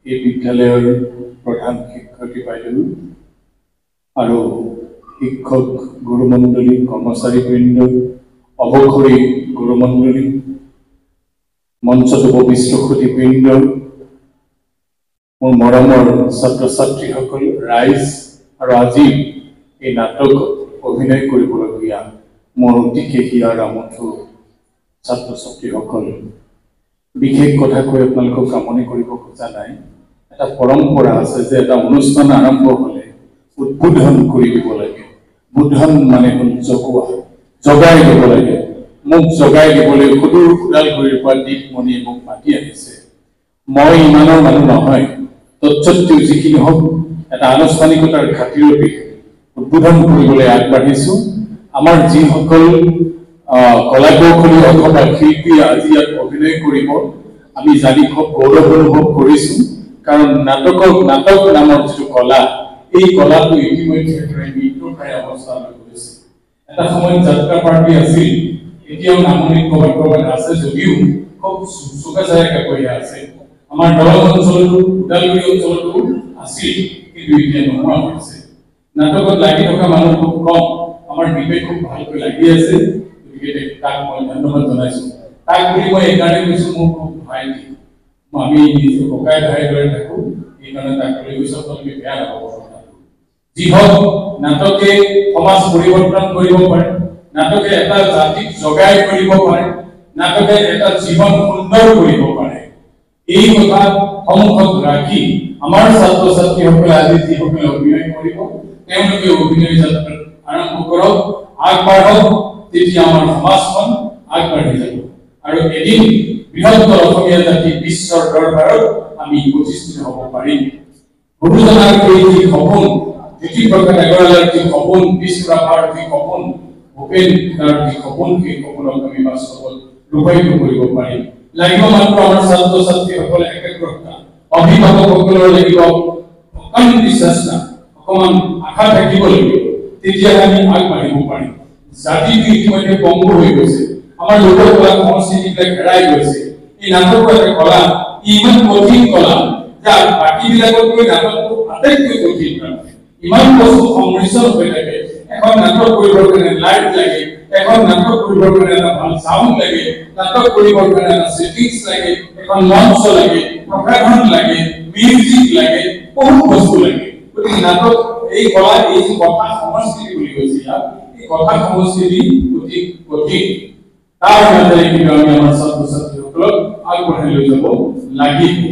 এই বিদ্যালয়ৰ প্ৰধান শিক্ষয়িত্ৰী বাইদেউ আৰু শিক্ষক গুৰুমণ্ডলী কৰ্মচাৰীবৃন্দ অৱসৰী গুৰুমণ্ডলী মঞ্চত উপবিষ্ট সুধীবৃন্দ মোৰ মৰমৰ ছাত্ৰ ছাত্ৰীসকল ৰাইজ আৰু আজি এই নাটক অভিনয় কৰিবলগীয়া মোৰ অতিকে হিয়াৰ আমঠু ছাত্ৰ ছাত্ৰীসকল বিশেষ কথা কৈ আপোনালোকক কামনি কৰিব খোজা নাই এটা পৰম্পৰা আছে যে এটা অনুষ্ঠান আৰম্ভ হ'লে উদ্বোধন কৰি দিব লাগে বুদ্ধন মানে হ'ল জগোৱা জগাই দিব লাগে মোক জগাই দিবলৈ সুদূৰ ওদালগুৰিৰ পৰা দীপমণিয়ে মোক মাতি আহিছে মই ইমানৰ মানুহ নহয় তৎসত্ত্বেও যিখিনি হওক এটা আনুষ্ঠানিকতাৰ খাতিৰতে উদ্বোধন কৰিবলৈ আগবাঢ়িছো আমাৰ যিসকল কলা কৌশলী অথবা শিল্পী আজি ইয়াত অভিনয় কৰিব আমি জানি খুব গৌৰৱ অনুভৱ কৰিছো কাৰণ নাটক নামৰ যিটো কলা এই কলাটো ইতিমধ্যে মৃত্যুপ্ৰায় অৱস্থালৈ গৈছে এটা সময়ত যাত্ৰা পাৰ্টি আছিল এতিয়াও নামনি ক'ৰবাত আছে যদিও খুব চোকাচায়াকৈ গৈ আছে আমাৰ দৰং অঞ্চলতো ওদালগুৰি অঞ্চলতো আছিল কিন্তু এতিয়া নোহোৱা হৈছে নাটকত লাগি থকা মানুহ খুব কম আমাৰ বিবেক খুব ভালকৈ লাগি আছে গতিকে তাক মই ধন্যবাদ জনাইছো তাক বুলি মই এইকাৰণে কৈছো মোৰ খুব ভাইটি আমি নিজৰ ককাই ভাই দৰে থাকো এইকাৰণে তাক লৈ গৈছো আপোনালোকে বেয়া নাপাব যি হওক নাটকে সমাজ পৰিৱৰ্তন কৰিব পাৰে নাটকে এটা জাতিক জগাই কৰিব পাৰে নাটকে এটা জীৱন সুন্দৰ কৰিব পাৰে এই কথা সন্মুখত ৰাখি আমাৰ ছাত্ৰ ছাত্ৰীসকলে আজি যিসকলে অভিনয় কৰিব তেওঁলোকে অভিনয় যাত্ৰা আৰম্ভ কৰক আগবাঢ়ক তেতিয়া আমাৰ সমাজখন আগবাঢ়ি যাব আৰু এদিন বৃহত্তৰ অসমীয়া জাতি বিশ্বৰ দৰবাৰত আমি প্ৰতিষ্ঠিত হ'ব পাৰিম গুৰুজনাৰ এই যি সপোন জ্যোতিপ্ৰসাদ আগৰৱালাৰ যি সপোন বিশ্বৰাভাৰ যি সপোন ভূপেন দাৰ যি সপোন সেই সপোনক আমি বাস্তৱত ৰূপায়িত কৰিব পাৰিম লাগিব মাত্ৰ আমাৰ ছাত্ৰ ছাত্ৰীসকলে একাগ্ৰতা অভিভাৱকসকলৰ লাগিব অকণ চেষ্টা অকণমান আশা থাকিব লাগিব তেতিয়া আমি আগবাঢ়িব পাৰিম জাতিটো ইতিমধ্যে পংগু হৈ গৈছে আমাৰ লোককলা সংস্কৃতিবিলাক হেৰাই গৈছে এই নাটকৰ এটা কলা ইমান কঠিন কলা যাৰ বাকীবিলাকতকৈ নাটকটো আটাইতকৈ কঠিন ইমান বস্তু সংমিশ্ৰণ হৈ থাকে এখন নাটক কৰিবৰ কাৰণে লাইট লাগে এখন নাটক কৰিবৰ কাৰণে এটা ভাল সাউণ্ড লাগে নাটক কৰিবৰ কাৰণে এটা সেটিংছ লাগে এখন মঞ্চ লাগে প্ৰকাশন লাগে মিউজিক লাগে বহুত বস্তু লাগে গতিকে নাটক এই কলা এই যে কথা সংস্কৃতি বুলি কৈছে এই কথা সংস্কৃতি অতি কঠিন তাৰ মাজেৰে কিন্তু আমি আমাৰ ছাত্ৰ ছাত্ৰীসকলক আগবঢ়াই লৈ যাব লাগিব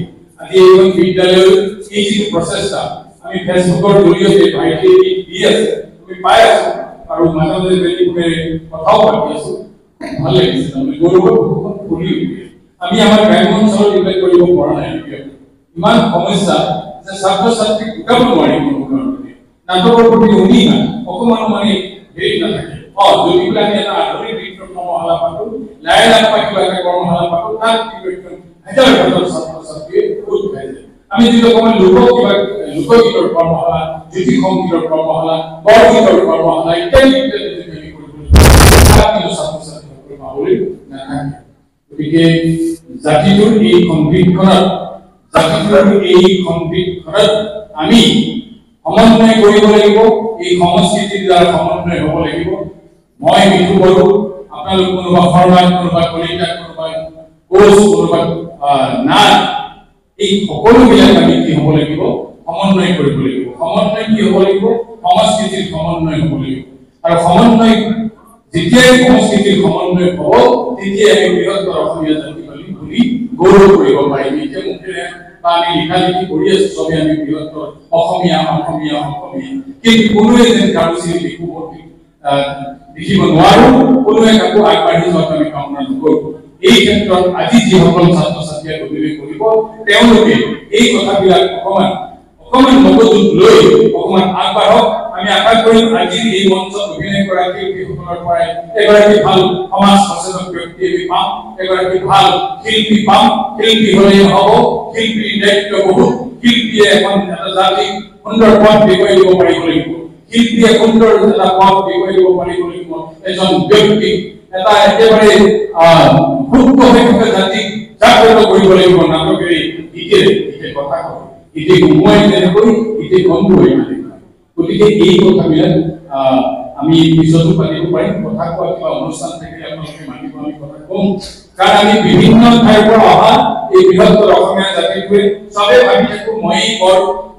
আজি এই বিদ্যালয়ৰ এই যি প্ৰচেষ্টা আমি ফেচবুকৰ জৰিয়তে ভাইটি দি আছে আমি পাই আছো আৰু মাজতে বেলিপুৰে কথাও পাতি আছো ভাল লাগিছে আমি গৌৰৱ কৰি আমি আমাৰ গ্ৰাম্য অঞ্চলত এইবিলাক কৰিব পৰা নাই ইমান সমস্যা যে ছাত্ৰ ছাত্ৰীক গোটাব নোৱাৰি কোনো কাৰণে নাটকৰ প্ৰতি অনীহা অকণমান মানে হেৰি নাথাকে যদি বোলে আমি এটা আধুনিক নৃত্য কৰ্মশালা পাতো লাহে লাহে কিবা এটা কৰ্মশালা পাতো তাত কি হাজাৰ হাজাৰ ছাত্ৰ ছাত্ৰীয়ে উৎ খাই যায় আমি যদি অকণমান লোকগীতৰ কৰ্মশালা জ্যোতি সংগীতৰ কৰ্মশালা বৰগীতৰ কৰ্মশালা ইত্যাদি ছাত্ৰ ছাত্ৰীসকলে পাবলৈ নাথাকে গতিকে জাতিটোৰ এই সংবিধানত আমি সমন্বয় কৰিব লাগিব এই সংস্কৃতিৰ দ্বাৰা সমন্বয় হ'ব লাগিব মই মিঠু বড়ো আপোনালোক কোনোবা শৰ্মা কোনোবা কলিতা কোনোবা কোচ কোনোবা নাথ এই সকলোবিলাক আমি কি হ'ব লাগিব সমন্বয় কৰিব লাগিব সমন্বয় কি হ'ব লাগিব সংস্কৃতিৰ সমন্বয় হ'ব লাগিব আৰু সমন্বয় যেতিয়াই সংস্কৃতিৰ সমন্বয় হ'ব তেতিয়াই আমি বৃহত্তৰ অসমীয়া জাতি বুলি গৌৰৱ কৰিব পাৰিম এতিয়া মুখেৰে আমি লিখা লিখি কৰি আছো চবে আমি বৃহত্তৰ অসমীয়া অসমীয়া অসমীয়া কিন্তু কোনোৱে যেন কাৰোচি দেখিব নোৱাৰো কোনোৱে কাকো আগবাঢ়ি যোৱাত আমি কামনা নকৰোঁ এই ক্ষেত্ৰত আজি যিসকল ছাত্ৰ ছাত্ৰীয়ে অভিনয় কৰিব তেওঁলোকে এই কথাবিলাক অকণমান মগজুত লৈ অকণমান আগবাঢ়ক আমি আশা কৰিম আজি এই মঞ্চত অভিনয় কৰা শিল্পীসকলৰ পৰাই এগৰাকী ভাল সমাজ সচেতন ব্যক্তি আমি পাম এগৰাকী ভাল শিল্পী পাম শিল্পী হ'লেই হ'ব শিল্পীৰ দায়িত্ব বহুত শিল্পীয়ে এখন এটা জাতিক সুন্দৰ পথ দেখুৱাই দিব পাৰিব লাগিব শিল্পীয়ে সুন্দৰ এটা পথ দেখুৱাই দিব পাৰিব লাগিব এজন ব্যক্তিক এটা একেবাৰে সুস্থ হৈ থকা জাতিক জাগ্ৰত কৰিব লাগিব নাটকেৰে ইতে কথা কয় ইতে ঘুমাই তেনেকৈ ইতে কম হৈ মানে গতিকে এই কথাবিলাক আমি পিছতো পাতিব পাৰিম কথা কোৱা কিবা অনুষ্ঠান থাকিলে আপোনালোকে মাতিব আমি কথা কম কাৰণ আমি বিভিন্ন ঠাইৰ পৰা অহা এই বৃহত্তৰ অসমীয়া জাতিটোৱে সবে ভাবি থাকো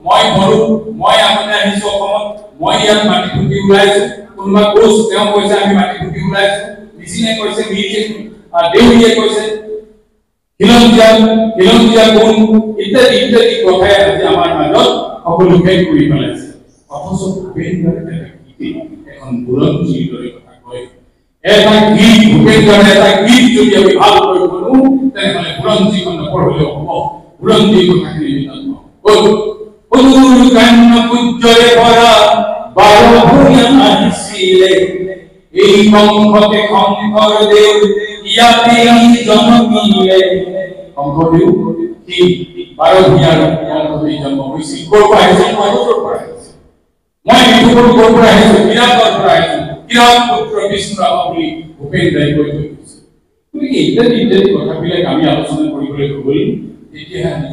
মই মৰু মই আগতে আহিছো অসমত মই ইয়াত মাটি ফুটি ওলাইছো কোনোবা কোচ তেওঁ কৈছে আমি মাটি ফুটি ওলাইছো নিচিনে কৈছে মিয়ে দেউৰীয়ে কৈছে খিলঞ্জীয়া কোন ইত্যাদি কথাই আজি আমাৰ মাজত সকলোকে কৰি পেলাইছে অথচ ভূপেন্দ্ৰই এখন বুৰঞ্জীৰ দৰে কথা কয় এটা গীত ভূপেন্দ্ৰৰ এটা গীত যদি আমি ভালকৈ শুনো তেনেহ'লে বুৰঞ্জীখন নপঢ়িলেও হ'ব বুৰঞ্জীৰ কথাখিনি জানো অনুৰ কান্ন পূজ্যৰে ভৰা বাৰ ভূঞা আহিছিলে এই কংসতে শংকৰ দেৱ ইয়াতে জন্মিলে শংকৰদেৱ কি বাৰ ভূঞাৰ কংসতে জন্ম হৈছিল ক'ৰ পৰা আহিছিল মহাপুৰুষৰ পৰা আহিছিল মই বিষ্ণুপুৰ ক'ৰ পৰা আহিছো কিৰাতৰ পৰা আহিছো কিৰাত পুত্ৰ বিষ্ণু ৰাভা বুলি ভূপেন্দ্ৰই কৈ থৈ গৈছে গতিকে ইত্যাদি কথাবিলাক আমি আলোচনা কৰিবলৈ গ'লে তেতিয়াহে আমি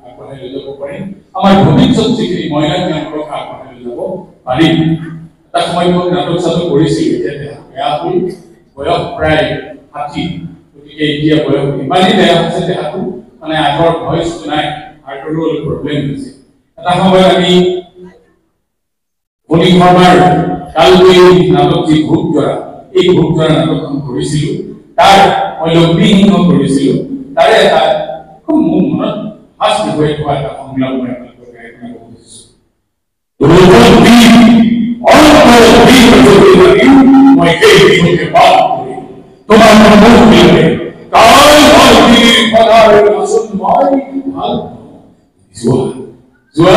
আগবঢ়াই লৈ যাব পাৰিম আমাৰ ভৱিষ্যত যিখিনি মহিলা তেওঁলোকক আগবঢ়াই লৈ যাব পাৰিম এটা সময় মই নাটক চাটক কৰিছিলোঁ এতিয়া বেয়া হ'ল বয়স প্ৰায় 60 গতিকে এতিয়া বয়স ইমানেই বেয়া হৈছে দেহাটো মানে আগৰ ভইচটো নাই হাৰ্টৰো অলপ প্ৰব্লেম হৈছে এটা সময়ত আমি ফণী শৰ্মাৰ কালজয়ী নাটক যি ভোগজৰা এই ভোগজৰা নাটকখন কৰিছিলোঁ তাৰ মই লক্ষ্মীসিংহ কৰিছিলোঁ তাৰে এটা খুব মোৰ মনত সাজ বিষয়ে থোৱা এটা সংলাপ মই আপোনালোকক গায়কনা ক'ব খুজিছোঁ মই সেই বিহুকে পাল কৰিম তোমাৰ মুখ দিলে কাল ভক্তিৰ পদাৰ নাচন মই ভাল যোৱা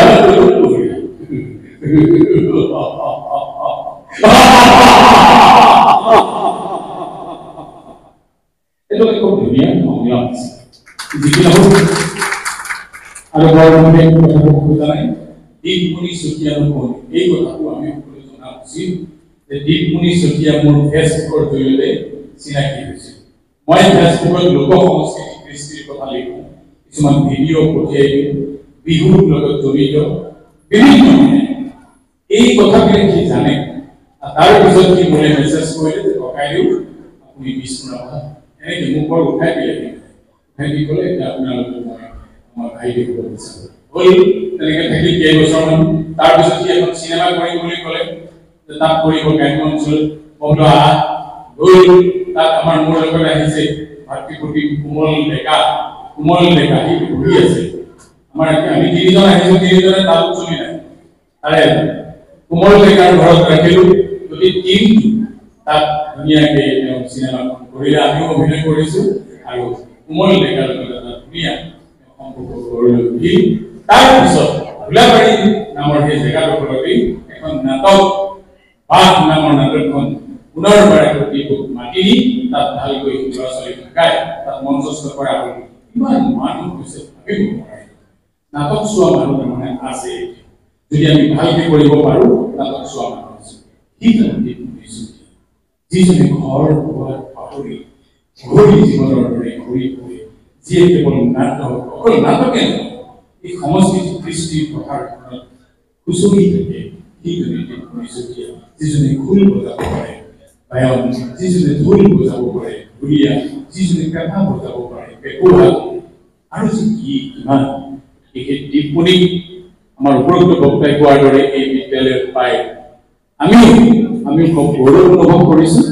itu খুব ধুনীয়া সংলাপ আছে যিকি নহওক আৰু বৰমুখে কথাটো বুজা নাই দীপমণি চুতীয়াৰ কোন এই কথাটো আমি সকলোৱে জনা উচিত যে দীপমণি চুতীয়া মোৰ ফেচবুকৰ জৰিয়তে চিনাকি হৈছিল মই ফেচবুকত লোক সংস্কৃতি কৃষ্টিৰ কথা লিখো কিছুমান ভিডিঅ' পঠিয়াই দিওঁ বিহুৰ লগত জড়িত বিভিন্ন এই কথাবিলাক কি জানে তাৰ পিছত কি মোলে মেছেজ কৰিলে যে ককাইদেউ আপুনি বিষ্ণু ৰাভা এনেকৈ মোক বৰ উঠাই দিলে উঠাই দি ক'লে এতিয়া আপোনালোকে মই আমাৰ ভাইটি হ'ব বিচাৰোঁ হ'ল তেনেকৈ থাকি কেইবছৰমান তাৰপিছত সি এখন চিনেমা কৰিম বুলি ক'লে যে তাত কৰিব গ্ৰাম্য অঞ্চল বন্ধ গ'ল তাত আমাৰ মোৰ লগত আহিছে ভাতৃপতি কোমল ডেকা সি ঘূৰি আছে আমাৰ আমি তিনিজন আহিছোঁ তিনিজনে তাত চলি নাই তাৰে কোমল ডেকাৰ ঘৰত ৰাখিলোঁ যদি টিম তাত ধুনীয়াকৈ তেওঁ চিনেমাখন কৰিলে আমিও অভিনয় কৰিছোঁ আৰু কোমল ডেকাৰ লগত এটা ধুনীয়া সম্পৰ্ক গঢ়লৈ উঠি তাৰপিছত ভোলাবাৰী নামৰ সেই জেগাডোখৰতেই এখন নাটক বাঘ নামৰ নাটকখন পুনৰবাৰ দীপক মাতি তাত ভালকৈ ল'ৰা ছোৱালী শিকাই তাত মঞ্চস্থ কৰা হ'ল ইমান মানুহ হৈছে ভাবিব নোৱাৰে নাটক চোৱা মানুহ তাৰমানে আছে যদি আমি ভালকৈ কৰিব পাৰোঁ নাটক চোৱা মানুহ আছে যিজনে ঘৰ দুৱাৰ পাহৰি ঘূৰি জীৱনৰ দৰে ঘূৰি ফুৰে যিয়ে কেৱল নাটক অকল নাটকে নহয় এই সংস্কৃতি কৃষ্টিৰ প্ৰসাৰখনত খুচৰি থাকে সেইজনে দীপমণি চুতীয়া যিজনে খোল বজাব পাৰে বায়ন যিজনে ঢোল বজাব পাৰে ঢুলীয়া যিজনে পেঁপা বজাব পাৰে পেঁপুৱা আৰু যে কি কিমান এই দীপমণি আমাৰ উপৰোক্ত বক্তাই কোৱাৰ দৰে এই বিদ্যালয়ত পাই আমি খুব গৌৰৱ অনুভৱ কৰিছোঁ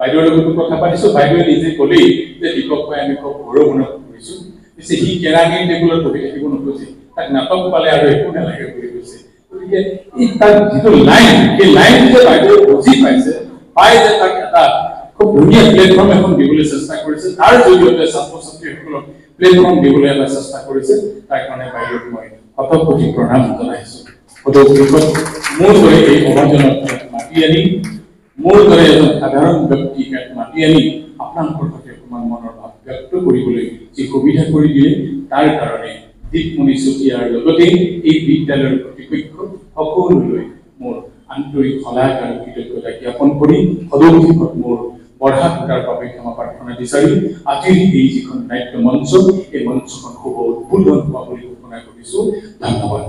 বাইদেউৰ লগতো কথা পাতিছোঁ বাইদেৱে নিজে ক'লেই যে দীপক ভাই আমি খুব গৌৰৱ অনুভৱ কৰিছোঁ পিছে সি কেৰাঙী টেবুলত বহি থাকিব নোখোজে তাক নাটক পালে আৰু একো নালাগে বুলি কৈছে গতিকে এই তাৰ যিটো লাইন সেই লাইনটো যে বাইদেৱে বুজি পাইছে পাই যে তাক এটা খুব ধুনীয়া প্লেটফৰ্ম এখন দিবলৈ চেষ্টা কৰিছে তাৰ জৰিয়তে ছাত্ৰ ছাত্ৰীসকলক প্লেটফৰ্ম দিবলৈ এটা চেষ্টা কৰিছে তাৰ কাৰণে বাইদেউক মই শতকোটি প্ৰণাম জনাইছোঁ মোৰ দৰে এই সমাজজনক মাতি আনি মোৰ দৰে এজন সাধাৰণ ব্যক্তিক মাতি আনি আপোনালোকৰ সৈতে অকণমান মনৰ ভাৱ ব্যক্ত কৰিবলৈ যি সুবিধা কৰি দিয়ে তাৰ কাৰণে দীপমণি চুতীয়াৰ লগতে এই বিদ্যালয়ৰ কৰ্তৃপক্ষ সকলোলৈ মোৰ আন্তৰিক শলাগ আৰু কৃতজ্ঞতা জ্ঞাপন কৰি সদৌ মোৰ অৰ্হাত তাৰ বাবে ক্ষমা প্ৰাৰ্থনা বিচাৰি আজিৰ এই যিখন নাট্য মঞ্চ এই মঞ্চখন শুভ উদ্বোধন হোৱা বুলি ঘোষণা কৰিছো। ধন্যবাদ।